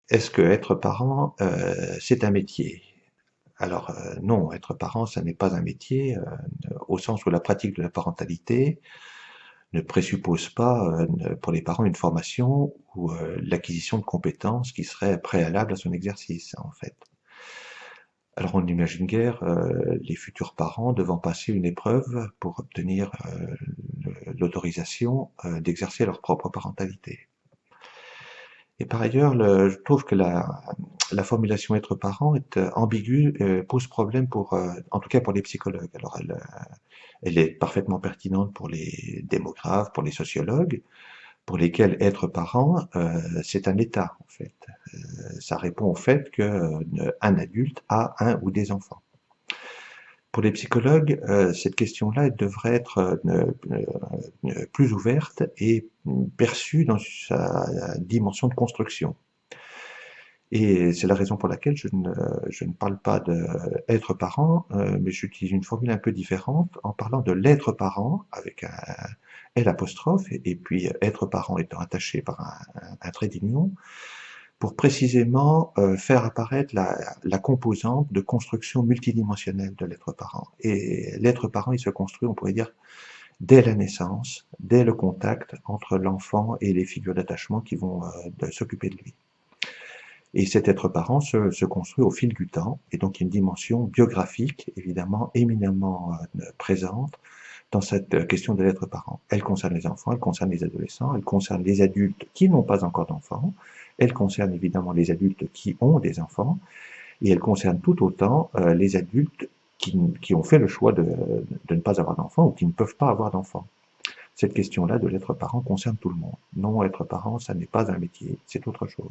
est-ce que être parent, c'est un métier? Alors, non, être parent, ça n'est pas un métier, au sens où la pratique de la parentalité ne présuppose pas, pour les parents une formation ou, l'acquisition de compétences qui seraient préalables à son exercice, en fait. Alors on imagine guère, les futurs parents devant passer une épreuve pour obtenir, l'autorisation, d'exercer leur propre parentalité. Et par ailleurs, je trouve que la formulation être parent est ambiguë, pose problème pour, en tout cas pour les psychologues. Alors elle est parfaitement pertinente pour les démographes, pour les sociologues, pour lesquels être parent, c'est un état en fait. Ça répond au fait que un adulte a un ou des enfants. Pour les psychologues, cette question-là, elle devrait être plus ouverte et perçue dans sa dimension de construction. Et c'est la raison pour laquelle je ne parle pas d'être parent, mais j'utilise une formule un peu différente en parlant de l'être parent avec un L apostrophe et puis être parent étant attaché par un trait d'union pour précisément faire apparaître la composante de construction multidimensionnelle de l'être parent. Et l'être parent, il se construit, on pourrait dire, dès la naissance, dès le contact entre l'enfant et les figures d'attachement qui vont s'occuper de lui. Et cet être parent se construit au fil du temps, et donc il y a une dimension biographique, évidemment, éminemment présente dans cette question de l'être parent. Elle concerne les enfants, elle concerne les adolescents, elle concerne les adultes qui n'ont pas encore d'enfants, elle concerne évidemment les adultes qui ont des enfants, et elle concerne tout autant les adultes qui ont fait le choix de ne pas avoir d'enfants ou qui ne peuvent pas avoir d'enfants. Cette question-là de l'être parent concerne tout le monde. Non, être parent, ça n'est pas un métier, c'est autre chose.